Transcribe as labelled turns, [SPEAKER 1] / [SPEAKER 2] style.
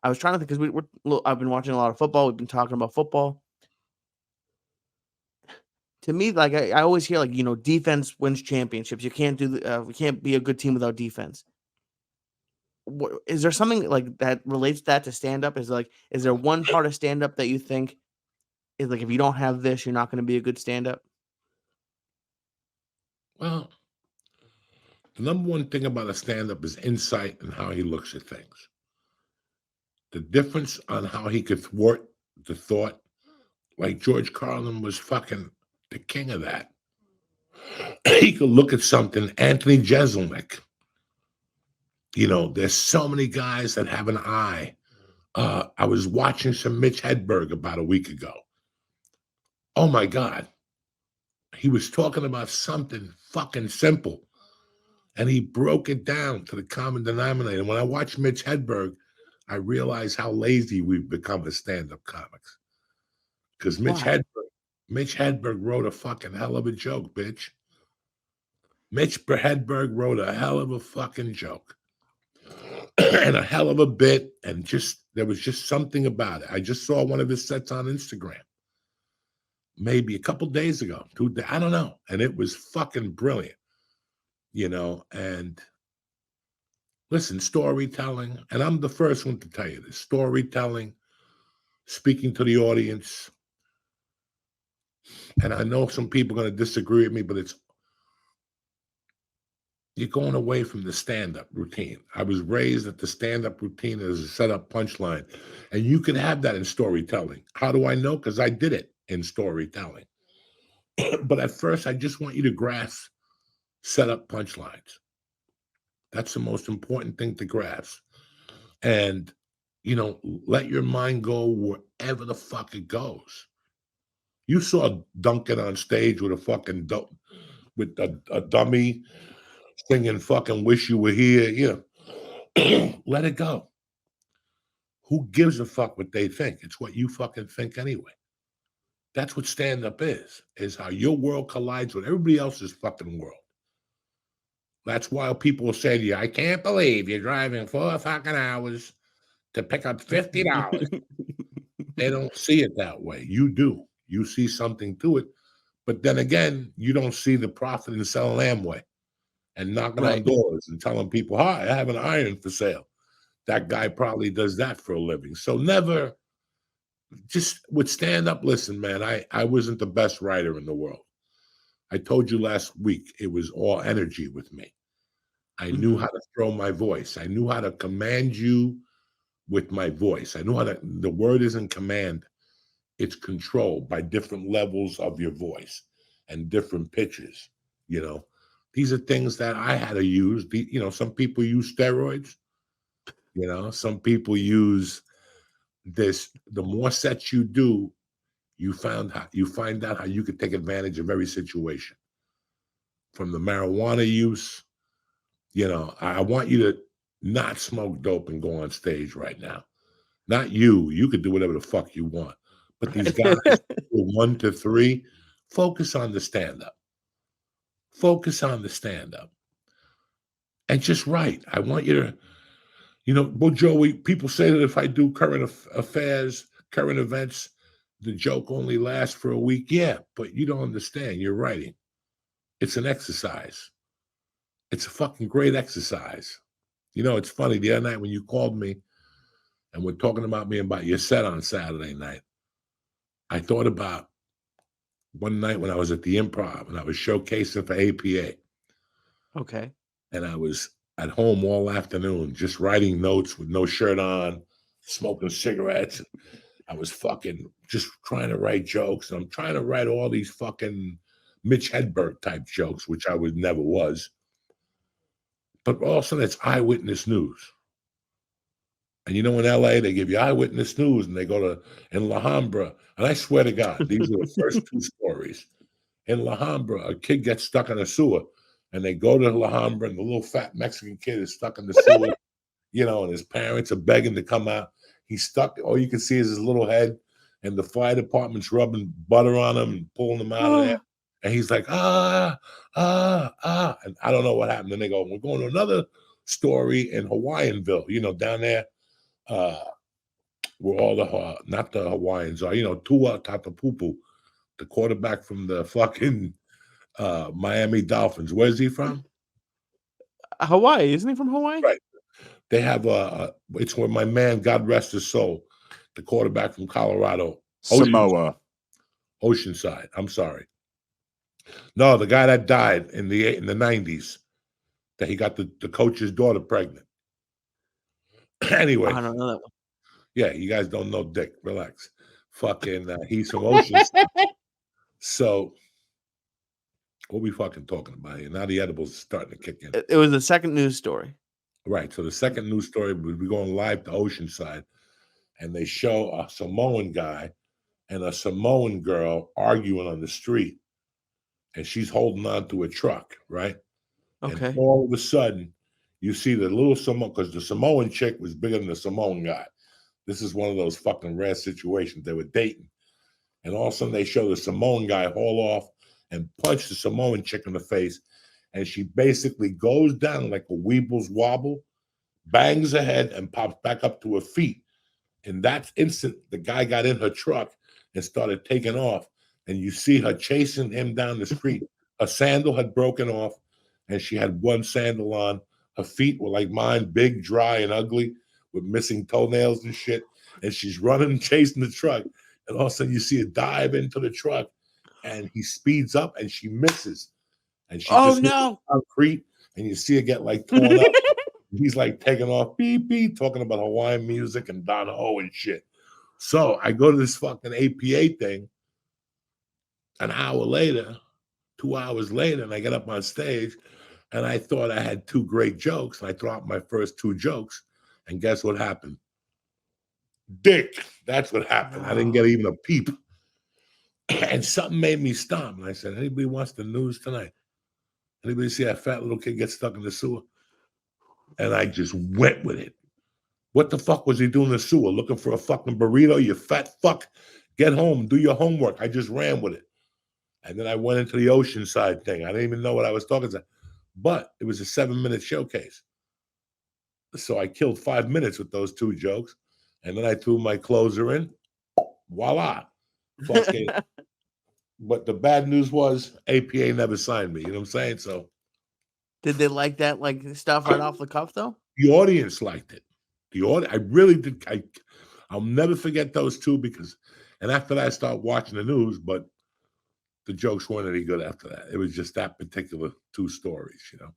[SPEAKER 1] I was trying to think because I've been watching a lot of football. We've been talking about football. To me, like I always hear, like, defense wins championships. You can't we can't be a good team without defense. Is there something like that relates that to stand up? Is there one part of stand up that you think is like, if you don't have this, you're not going to be a good stand up?
[SPEAKER 2] Well, the number one thing about a stand-up is insight and how he looks at things. The difference on how he could thwart the thought, like George Carlin was fucking the king of that. He could look at something, Anthony Jeselnik. There's so many guys that have an eye. I was watching some Mitch Hedberg about a week ago. Oh my God. He was talking about something fucking simple. And he broke it down to the common denominator. When I watch Mitch Hedberg, I realize how lazy we've become as stand-up comics. Because Mitch Hedberg wrote a fucking hell of a joke, bitch. Mitch Hedberg wrote a hell of a fucking joke. And a hell of a bit. And there was just something about it. I just saw one of his sets on Instagram. Maybe a couple days ago. I don't know. And it was fucking brilliant. And listen, storytelling, and I'm the first one to tell you this, storytelling, speaking to the audience. And I know some people are going to disagree with me, but you're going away from the stand-up routine. I was raised that the stand-up routine is a set-up punchline, and you can have that in storytelling. How do I know? Because I did it in storytelling. But at first, I just want you to grasp set-up punchlines. That's the most important thing to grasp. And, let your mind go wherever the fuck it goes. You saw Duncan on stage with a dummy singing fucking Wish You Were Here. Let it go. Who gives a fuck what they think? It's what you fucking think anyway. That's what stand-up is how your world collides with everybody else's fucking world. That's why people will say to you, I can't believe you're driving 4 fucking hours to pick up $50. They don't see it that way. You do. You see something to it. But then again, you don't see the profit in selling Amway and knocking on doors and telling people, hi, I have an iron for sale. That guy probably does that for a living. So never, just with stand-up, listen, man, I wasn't the best writer in the world. I told you last week, it was all energy with me. I knew how to throw my voice. I knew how to command you with my voice. I knew the word isn't command. It's controlled by different levels of your voice and different pitches. These are things that I had to use. Some people use steroids. Some people use this. The more sets you do, you find out how you could take advantage of every situation. From the marijuana use, I want you to not smoke dope and go on stage right now. Not you. You could do whatever the fuck you want. But these guys, 1 to 3, focus on the stand-up. Focus on the stand-up. And just write. I want you to, well, Joey, people say that if I do current affairs, current events, the joke only lasts for a week. Yeah, but you don't understand. You're writing. It's an exercise. It's a fucking great exercise. It's funny. The other night when you called me and we're talking about me about your set on Saturday night, I thought about one night when I was at the Improv and I was showcasing for APA.
[SPEAKER 1] Okay.
[SPEAKER 2] And I was at home all afternoon, just writing notes with no shirt on, smoking cigarettes. I was fucking just trying to write jokes. And I'm trying to write all these fucking Mitch Hedberg type jokes, which I never was. But all of a sudden, it's eyewitness news. And in LA, they give you eyewitness news and they go to in La Habra. And I swear to God, these are the first 2 stories. In La Habra, a kid gets stuck in a sewer and they go to La Habra and the little fat Mexican kid is stuck in the sewer, and his parents are begging to come out. He's stuck. All you can see is his little head and the fire department's rubbing butter on him and pulling him out of there. And he's like, And I don't know what happened. And they go, we're going to another story in Hawaiianville, down there. where all the not the Hawaiians are. You know, Tua Tatapupu, the quarterback from the fucking Miami Dolphins. Where's he from?
[SPEAKER 1] Hawaii, isn't he from Hawaii?
[SPEAKER 2] Right. They have it's where my man, God rest his soul, the quarterback from Colorado,
[SPEAKER 3] Samoa.
[SPEAKER 2] Oceanside. I'm sorry. No, the guy that died in the 90s, that he got the coach's daughter pregnant. Anyway,
[SPEAKER 1] I don't know that one.
[SPEAKER 2] yeah, you guys don't know Dick. Relax. Fucking, he's from Oceanside. So, what we fucking talking about here? Now the edibles are starting to kick in.
[SPEAKER 1] It was the second news story.
[SPEAKER 2] Right. So the second news story, we're going live to Oceanside, and they show a Samoan guy and a Samoan girl arguing on the street, and she's holding on to a truck, right?
[SPEAKER 1] Okay.
[SPEAKER 2] And all of a sudden, you see the little Samoan, because the Samoan chick was bigger than the Samoan guy. This is one of those fucking rare situations. They were dating. And all of a sudden, they show the Samoan guy haul off and punch the Samoan chick in the face. And she basically goes down like a Weeble's wobble, bangs her head, and pops back up to her feet. In that instant, the guy got in her truck and started taking off. And you see her chasing him down the street. Her sandal had broken off, and she had one sandal on. Her feet were like mine, big, dry, and ugly, with missing toenails and shit. And she's running and chasing the truck. And all of a sudden, you see her dive into the truck, and he speeds up, and she misses. And she just hits the concrete, and you see her get like torn up. He's like taking off, beep, beep, talking about Hawaiian music and Don Ho and shit. So I go to this fucking APA thing an hour later, 2 hours later, and I get up on stage, and I thought I had two great jokes, and I threw out my first two jokes, and guess what happened? Dick. That's what happened. I didn't get even a peep. And something made me stop, and I said, anybody wants the news tonight? Anybody see that fat little kid get stuck in the sewer? And I just went with it. What the fuck was he doing in the sewer? Looking for a fucking burrito? You fat fuck. Get home. Do your homework. I just ran with it. And then I went into the Oceanside thing. I didn't even know what I was talking about. But it was a 7-minute showcase. So I killed 5 minutes with those two jokes. And then I threw my closer in. Voila. Fucking. But the bad news was APA never signed me. You know what I'm saying? So.
[SPEAKER 1] Did they like that stuff right off the cuff, though?
[SPEAKER 2] The audience liked it. I really did. I'll never forget those two because, and after that, I started watching the news, but the jokes weren't any good after that. It was just that particular two stories, you know.